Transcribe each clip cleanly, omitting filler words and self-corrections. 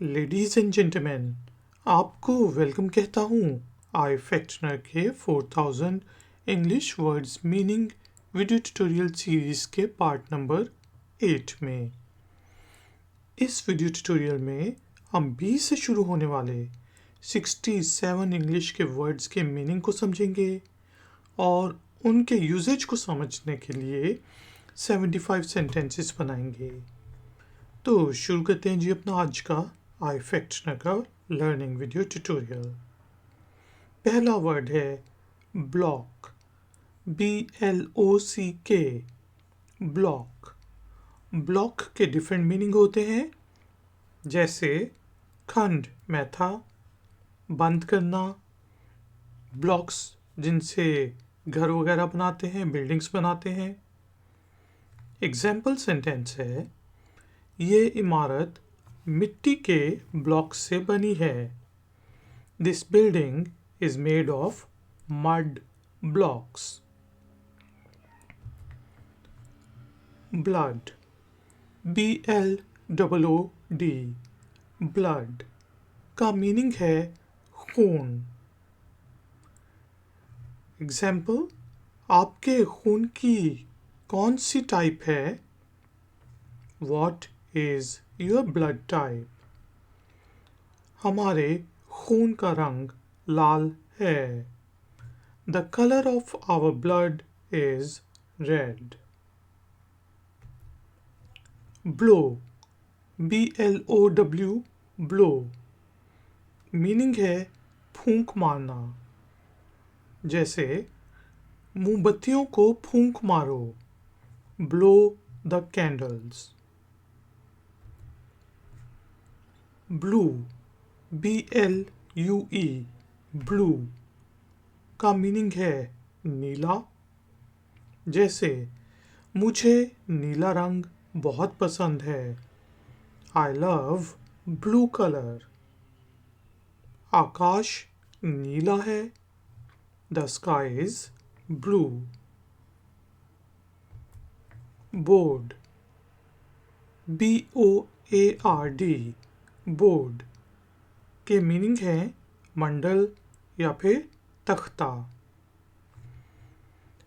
Ladies and gentleman, आपको welcome कहता हूँ आई फैक्टनर के 4000 English words meaning video tutorial series के पार्ट नंबर 8 में। इस वीडियो ट्यूटोरियल में हम 20 से शुरू होने वाले 67 इंग्लिश के वर्ड्स के मीनिंग को समझेंगे और उनके यूजेज को समझने के लिए 75 सेंटेंसेस बनाएंगे। तो शुरू करते हैं जी अपना आज का आई फैक्टनर का लर्निंग वीडियो ट्यूटोरियल। पहला वर्ड है ब्लॉक, BLOCK। ब्लॉक ब्लॉक के डिफरेंट मीनिंग होते हैं, जैसे खंड में था, बंद करना, ब्लॉक्स जिनसे घर वगैरह बनाते हैं, बिल्डिंग्स बनाते हैं। एग्जाम्पल सेंटेंस है, ये इमारत मिट्टी के ब्लॉक से बनी है। This building is made of mud blocks. Blood, BLOOD। Blood का मीनिंग है खून। एग्जाम्पल, आपके खून की कौन सी टाइप है? What is your blood type? हमारे खून का रंग लाल है। The color of our blood is red. Blow, BLOW, blow। Meaning है फूंक मारना, जैसे मोमबत्तियों को फूंक मारो। Blow the candles. Blue, BLUE, blue का मीनिंग है नीला, जैसे मुझे नीला रंग बहुत पसंद है। I love blue colour. आकाश नीला है। The sky is blue. Board, BOARD, board के मीनिंग है मंडल या फिर तख्ता।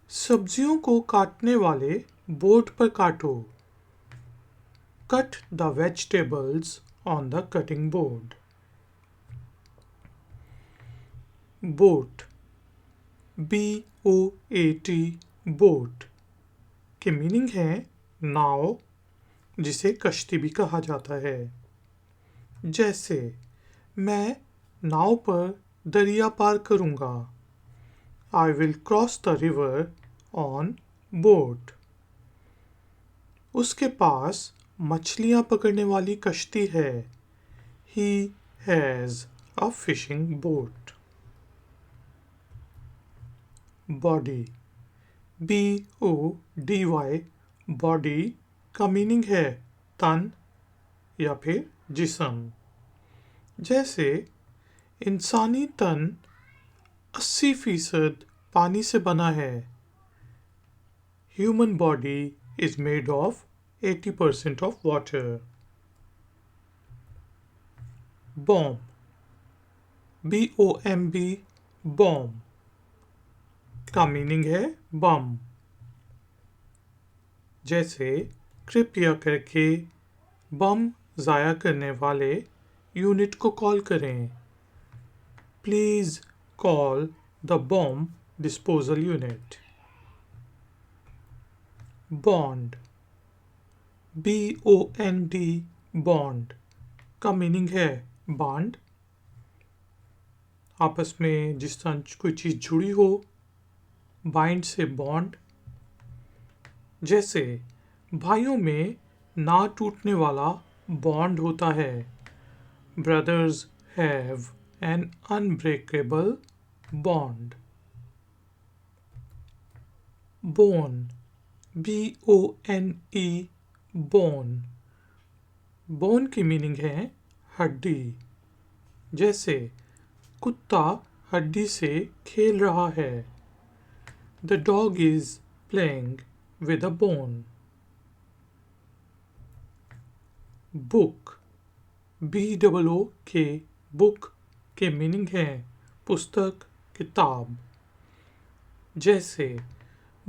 सब्जियों को काटने वाले बोर्ड पर काटो। Cut the vegetables on the cutting board. Boat, BOAT, boat के मीनिंग है नाव, जिसे कश्ती भी कहा जाता है। जैसे मैं नाव पर दरिया पार करूंगा। I will cross the river on boat. उसके पास मछलियां पकड़ने वाली कश्ती है। He has a fishing boat. Body, BODY, body का मीनिंग है तन या फिर जिस्म। जैसे इंसानी तन 80% पानी से बना है। Human body is made of 80% of water. Bomb, BOMB, bomb का मीनिंग है बम। जैसे कृपया करके बम ज़ाया करने वाले यूनिट को कॉल करें। Please call the bomb disposal unit. Bond, BOND, bond का मीनिंग है बॉन्ड। आपस में जिस तरह कोई चीज़ जुड़ी हो, बाइंड से बॉन्ड। जैसे भाइयों में ना टूटने वाला बॉन्ड होता है। Brothers have an unbreakable bond. Bone, BONE, bone. Bone की मीनिंग है हड्डी। जैसे कुत्ता हड्डी से खेल रहा है। The dog is playing with a bone. Book, BOOK book के मीनिंग है पुस्तक, किताब। जैसे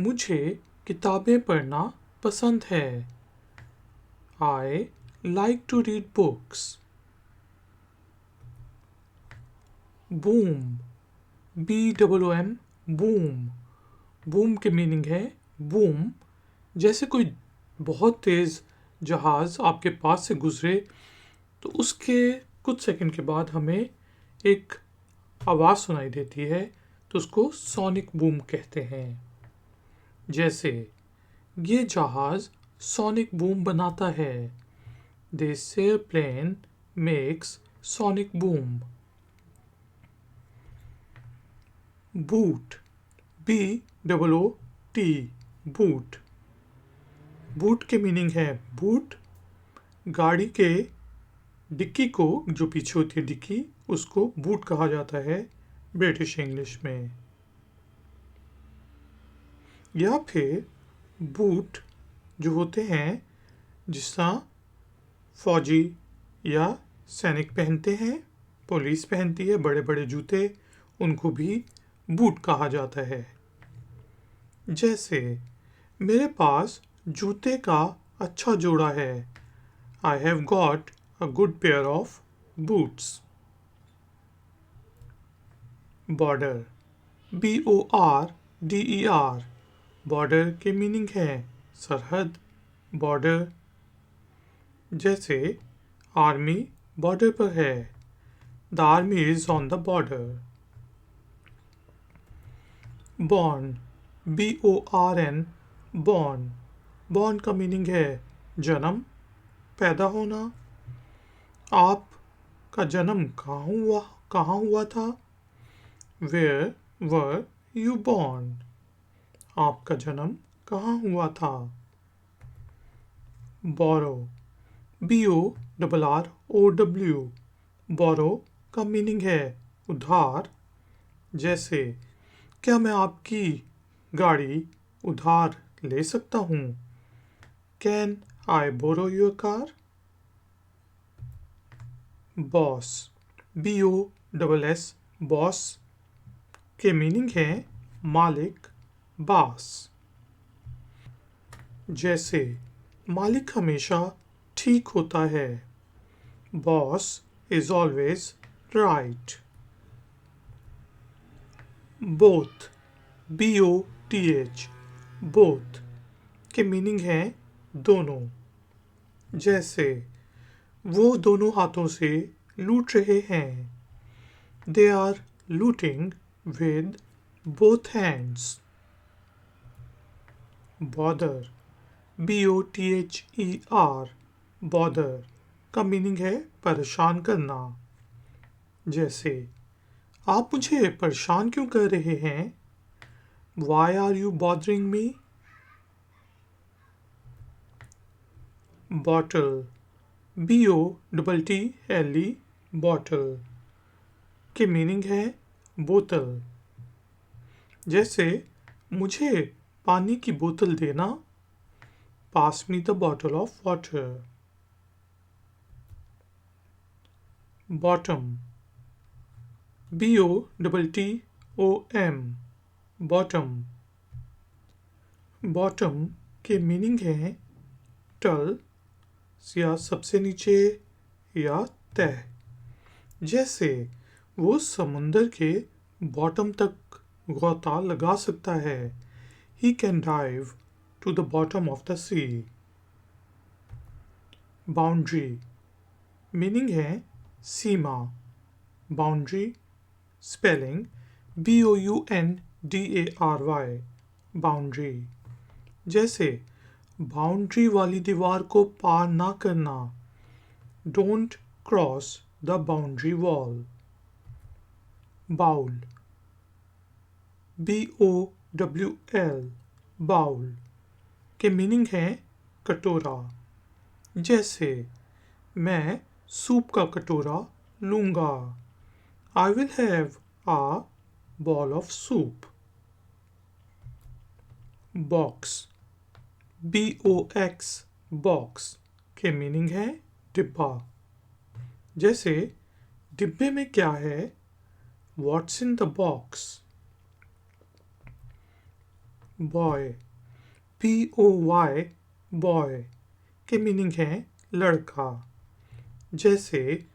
मुझे किताबें पढ़ना पसंद है। I like to read books. Boom, BOOM, boom. Boom के मीनिंग है बूम। जैसे कोई बहुत तेज जहाज आपके पास से गुजरे तो उसके कुछ सेकंड के बाद हमें एक आवाज सुनाई देती है, तो उसको सोनिक बूम कहते हैं। जैसे ये जहाज सोनिक बूम बनाता है। This airplane makes sonic boom. Boot, BOOT, boot. Boot के मीनिंग है बूट। गाड़ी के डिक्की को, जो पीछे होती है डिक्की, उसको बूट कहा जाता है ब्रिटिश इंग्लिश में। या फिर बूट जो होते हैं जिसका फौजी या सैनिक पहनते हैं, पुलिस पहनती है, बड़े बड़े जूते, उनको भी बूट कहा जाता है। जैसे मेरे पास जूते का अच्छा जोड़ा है। I have got a good pair of boots. Border, BORDER, border के मीनिंग है सरहद, बॉर्डर। जैसे आर्मी बॉर्डर पर है। The army is on the border. Born, BORN, born. Born का मीनिंग है जन्म, पैदा होना। आपका जन्म कहाँ हुआ था? Where were you born? आपका जन्म कहाँ हुआ था? बोरो, BORROW, बोरो का मीनिंग है उधार। जैसे क्या मैं आपकी गाड़ी उधार ले सकता हूँ? Can I borrow your car? Boss, BOSS, boss के मीनिंग है मालिक, बास। जैसे मालिक हमेशा ठीक होता है। Boss is always right. Both, BOTH, both के मीनिंग है दोनों। जैसे वो दोनों हाथों से लूट रहे हैं। They are looting with both hands. Bother, BOTHER, bother का मीनिंग है परेशान करना। जैसे आप मुझे परेशान क्यों कर रहे हैं? Why are you bothering me? Bottle, BOTTLE, bottle के मीनिंग है बोतल। जैसे मुझे पानी की बोतल देना। Pass me the bottle of water. Bottom, BOTTOM, bottom। Bottom के मीनिंग है तल या सबसे नीचे या तह। जैसे वो समुंदर के बॉटम तक गोता लगा सकता है। He can dive to the bottom of the sea. Boundary, meaning है सीमा, बाउंड्री। Spelling BOUNDARY, boundary. जैसे बाउंड्री वाली दीवार को पार ना करना। Don't cross the boundary wall. Bowl, BOWL, bowl के मीनिंग है कटोरा। जैसे मैं सूप का कटोरा लूंगा। I will have a bowl of soup. Box, BOX, box के मीनिंग है डिब्बा। जैसे डिब्बे में क्या है, What's in the box? Boy, BOY, boy के मीनिंग है लड़का। जैसे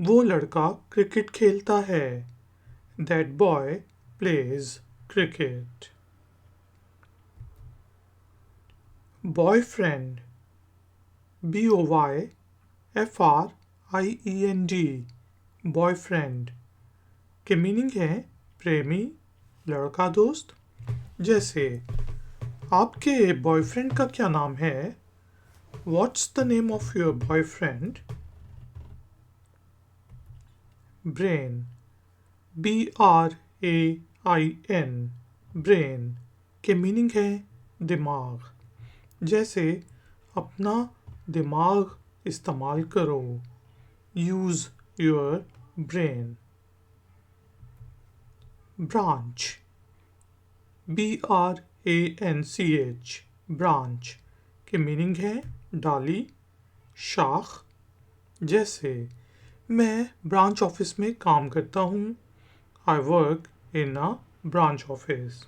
वो लड़का क्रिकेट खेलता है, That boy plays cricket. Boyfriend, BOYFRIEND, boyfriend के मीनिंग है प्रेमी, लड़का दोस्त। जैसे आपके बॉयफ्रेंड का क्या नाम है, What's the name of your boyfriend? Brain, BRAIN, brain के मीनिंग है दिमाग। जैसे अपना दिमाग इस्तेमाल करो, use your brain. Branch, BRANCH, branch के मीनिंग है डाली, शाख। जैसे मैं ब्रांच ऑफिस में काम करता हूँ, I work in a branch office.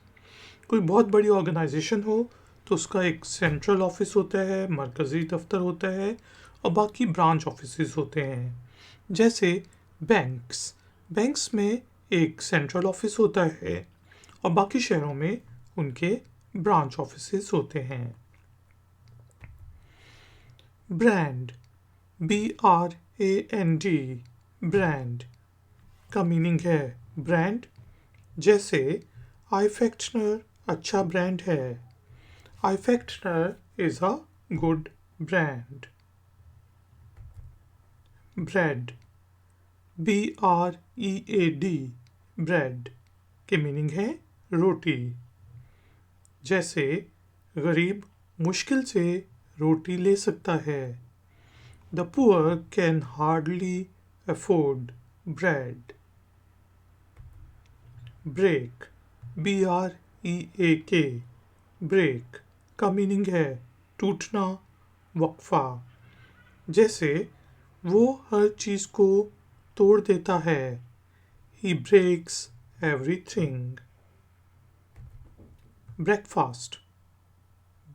कोई बहुत बड़ी ऑर्गेनाइजेशन हो तो उसका एक सेंट्रल ऑफिस होता है, मरकज़ी दफ्तर होता है, और बाकी ब्रांच ऑफिसेस होते हैं। जैसे बैंक्स, बैंक्स में एक सेंट्रल ऑफिस होता है और बाकी शहरों में उनके ब्रांच ऑफिसेस होते हैं। ब्रांड, BRAND, ब्रांड का मीनिंग है ब्रांड। जैसे आई फैक्टनर अच्छा ब्रांड है, आई फैक्टनर is a good brand. Bread, BREAD, bread के मीनिंग है रोटी। जैसे गरीब मुश्किल से रोटी ले सकता है, the poor can hardly afford bread. Break, BREAK, break का मीनिंग है टूटना, वक्फा। जैसे वो हर चीज़ को तोड़ देता है, he breaks everything. Breakfast,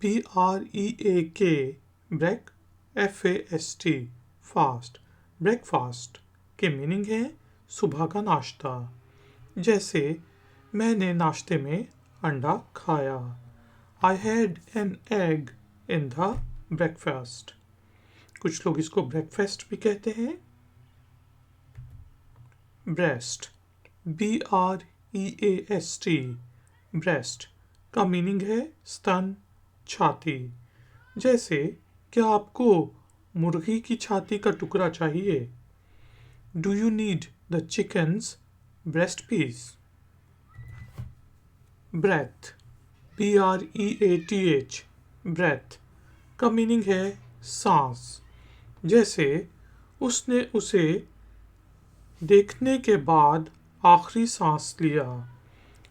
BREAK, break, FAST, fast. Breakfast के मीनिंग है सुबह का नाश्ता। जैसे मैंने नाश्ते में अंडा खाया, I had an egg in the breakfast. कुछ लोग इसको ब्रेकफास्ट भी कहते हैं। ब्रेस्ट, BREAST, ब्रेस्ट का मीनिंग है स्तन, छाती। जैसे क्या आपको मुर्गी की छाती का टुकड़ा चाहिए, do you need the chicken's breast piece. Breath, BREATH, breath का मीनिंग है सांस। जैसे उसने उसे देखने के बाद आखिरी सांस लिया,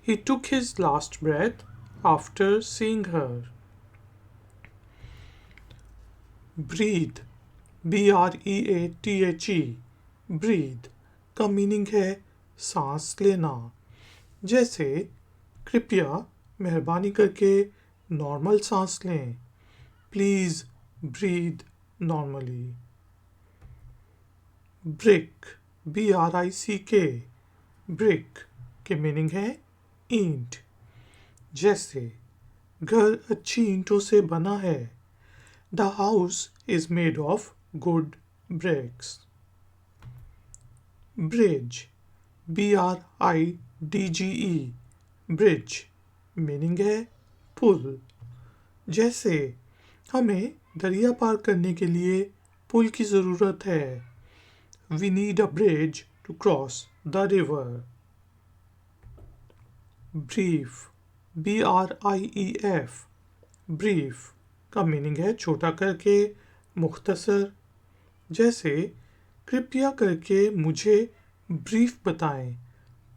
he took his last breath after seeing her. Breathe, BREATHE, breathe का मीनिंग है सांस लेना। जैसे कृपया मेहरबानी करके नॉर्मल सांस लें, please breathe normally. Brick, BRICK, brick के मीनिंग है ईंट। जैसे घर अच्छी ईंटों से बना है, the house is made of good bricks. Bridge, BRIDGE, bridge meaning है पुल। जैसे हमें दरिया पार करने के लिए पुल की ज़रूरत है, we need a bridge to cross the river. Brief, BRIEF, brief का मीनिंग है छोटा करके, मुख्तसर। जैसे कृपया करके मुझे ब्रीफ बताएं,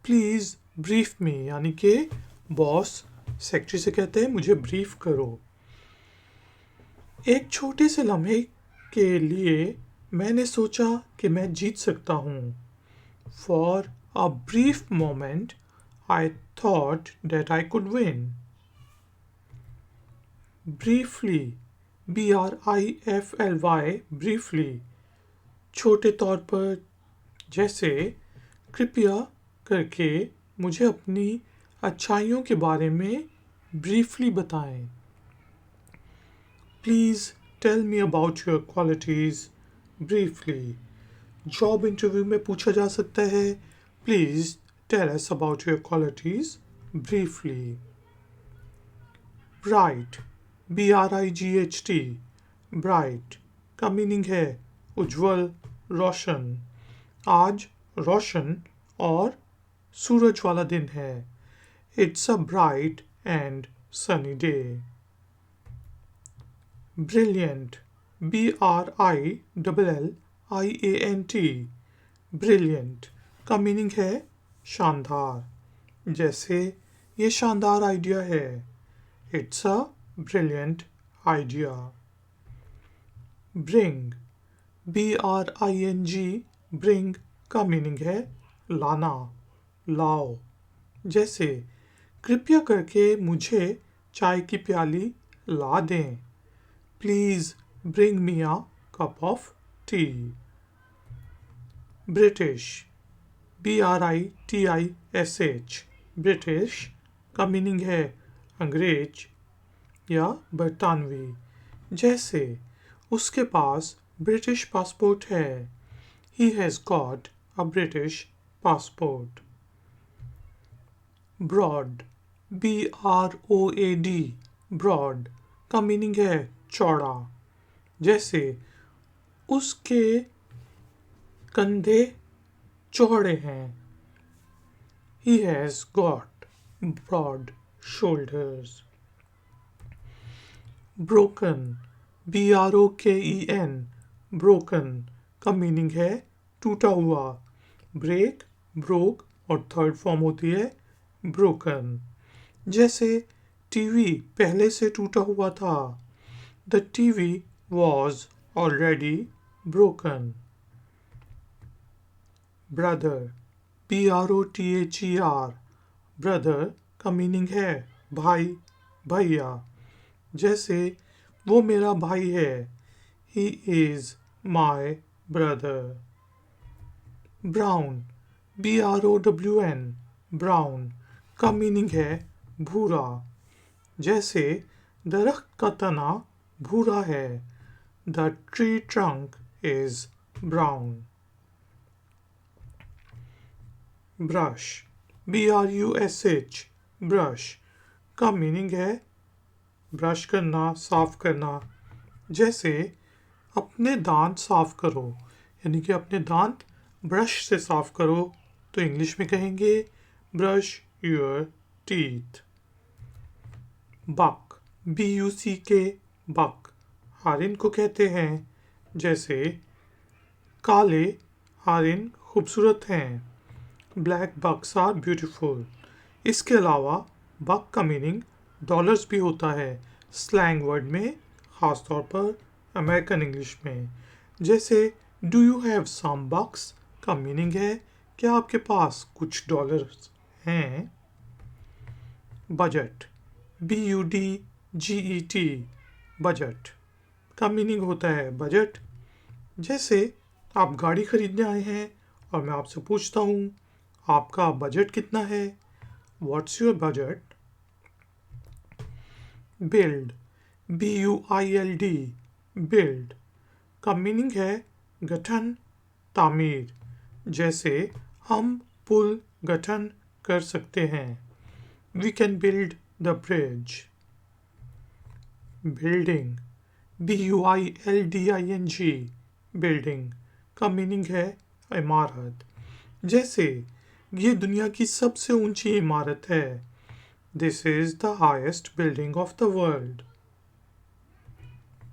प्लीज़ ब्रीफ मी, यानी कि बॉस सेक्रेटरी से कहते हैं मुझे ब्रीफ करो। एक छोटे से लम्हे के लिए मैंने सोचा कि मैं जीत सकता हूँ। For a brief moment, I thought that I could win. Briefly, BRIFLY, briefly, छोटे तौर पर, जैसे कृपया करके मुझे अपनी अच्छाइयों के बारे में briefly बताएं। Please tell me about your qualities briefly. Job interview में पूछा जा सकता है, please tell us about your qualities briefly. Bright, BRIGHT, bright का मीनिंग है उज्जवल, रोशन। आज रोशन और सूरज वाला दिन है। It's a bright and sunny day. Brilliant, BRILLIANT, brilliant का मीनिंग है शानदार, जैसे ये शानदार आइडिया है। It's a brilliant idea. Bring, BRING, bring का मीनिंग है लाना, लाओ, जैसे कृपया करके मुझे चाय की प्याली ला दें। Please bring me a cup of tea. British, BRITISH, British का मीनिंग है अंग्रेज या बरतानवी, जैसे उसके पास ब्रिटिश पासपोर्ट है। He has got a British passport. Broad, BROAD, broad का मीनिंग है चौड़ा, जैसे उसके कंधे चौड़े हैं। He has got broad shoulders. Broken, BROKEN, broken का मीनिंग है टूटा हुआ। ब्रेक, ब्रोक और थर्ड फॉर्म होती है ब्रोकन, जैसे टीवी पहले से टूटा हुआ था। The TV was already broken. Brother, BROTHER, brother का मीनिंग है भाई, भैया, जैसे वो मेरा भाई है। He is my brother. Brown, BROWN, brown का मीनिंग है भूरा, जैसे दरख्त का तना भूरा है। The tree trunk is brown. Brush, BRUSH, brush का मीनिंग है ब्रश करना, साफ करना, जैसे अपने दांत साफ करो, यानी कि अपने दांत ब्रश से साफ करो, तो इंग्लिश में कहेंगे brush your teeth. Buck, BUCK, buck हारिन को कहते हैं, जैसे काले हारिन खूबसूरत हैं। Black bucks are beautiful. इसके अलावा बक का मीनिंग डॉलर्स भी होता है स्लैंग वर्ड में, ख़ासतौर पर अमेरिकन इंग्लिश में, जैसे डू यू हैव सम बक्स का मीनिंग है क्या आपके पास कुछ डॉलर्स हैं। बजट, BUDGET, बजट का मीनिंग होता है बजट, जैसे आप गाड़ी खरीदने आए हैं और मैं आपसे पूछता हूँ आपका बजट कितना है। What's your budget. Build, BUILD, build का मीनिंग है गठन, तामीर, जैसे हम पुल गठन कर सकते हैं। We can build the bridge. Building, BUILDING, building का मीनिंग है इमारत, जैसे ये दुनिया की सबसे ऊंची इमारत है। This is the highest building of the world.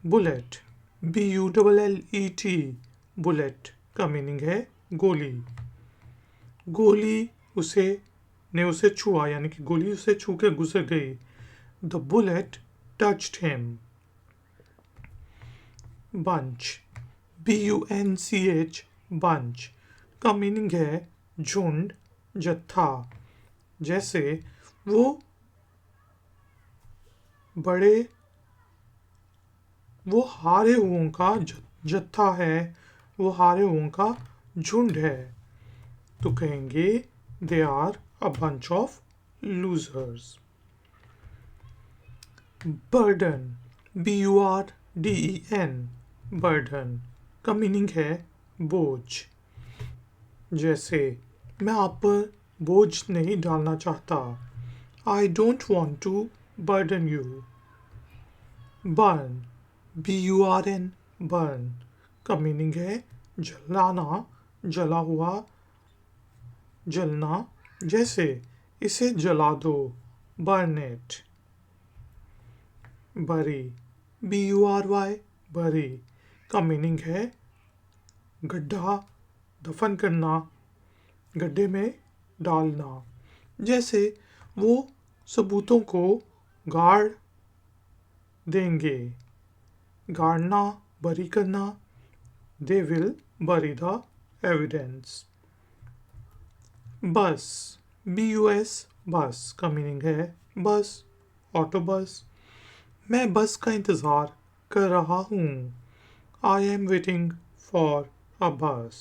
Bullet, BULLET, bullet का मीनिंग है गोली, गोली ने उसे छुआ, यानी कि गोली उसे छू के गुजर गई। The bullet touched him. Bunch, bunch bunch का मीनिंग है झुंड, जत्था। जैसे वो हारे हुओं का जत्था है, वो हारे हुओं का झुंड है। तो कहेंगे they are a bunch of losers. Burden burden burden का मीनिंग है बोझ। जैसे मैं आप पर बोझ नहीं डालना चाहता। I don't want to burden you. burn burn burn का मीनिंग है जलाना, जला हुआ, जलना। जैसे इसे जला दो, burn it. bury bury का मीनिंग है गड्ढा, दफन करना, गड्ढे में डालना। जैसे वो सबूतों को गाड़ देंगे, गाड़ना, बरी करना। They will bury the evidence. बस बस का मीनिंग है बस, ऑटो बस। मैं बस का इंतज़ार कर रहा हूँ। I am waiting for a bus.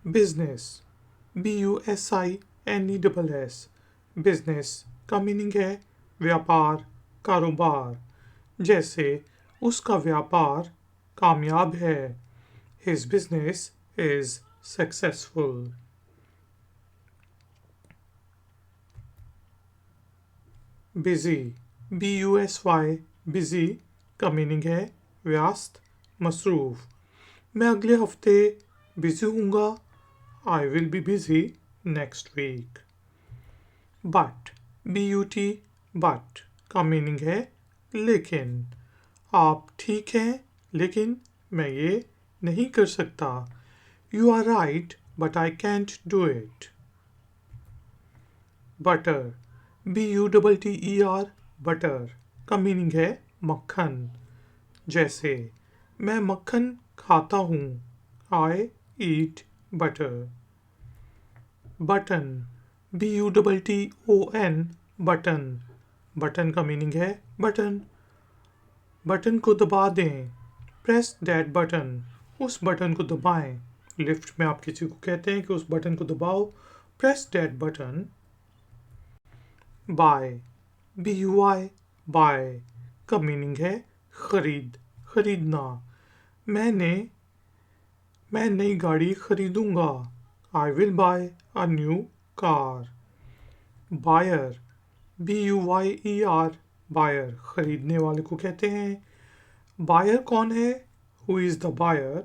Business business business का मीनिंग है व्यापार, कारोबार। जैसे उसका व्यापार कामयाब है। His business is successful. busy busy का मीनिंग है व्यस्त, मसरूफ। मैं अगले हफ्ते बिजी हूँगा। I will be busy next week. but का मीनिंग है लेकिन। आप ठीक हैं, लेकिन मैं ये नहीं कर सकता। You are right, but I can't do it. butter butter का मीनिंग है मक्खन। जैसे मैं मक्खन खाता हूँ। I eat butter. Button button button का मीनिंग है बटन। बटन को दबा दें। प्रेस दैट बटन, उस बटन को दबाएं। लिफ्ट में आप किसी को कहते हैं कि उस बटन को दबाओ। Press that button. Buy buy का मीनिंग है खरीदना। मैं नई गाड़ी खरीदूंगा। I will buy a new car. Buyer buyer खरीदने वाले को कहते हैं। Buyer कौन है? Who is the buyer?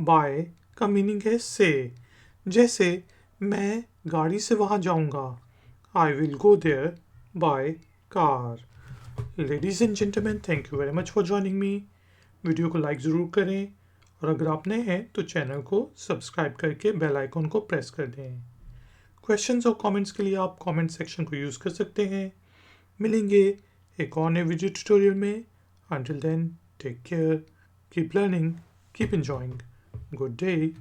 buy का मीनिंग है से। जैसे मैं गाड़ी से वहाँ जाऊँगा। I will go there by car. Ladies and gentlemen, thank you very much for joining me. Video को लाइक ज़रूर करें और अगर आप नए हैं तो चैनल को सब्सक्राइब करके बेल आइकन को प्रेस कर दें। क्वेश्चंस और कमेंट्स के लिए आप कमेंट सेक्शन को यूज़ कर सकते हैं। मिलेंगे एक और नए वीडियो ट्यूटोरियल में। Until then, take care, keep learning, keep enjoying. Good day.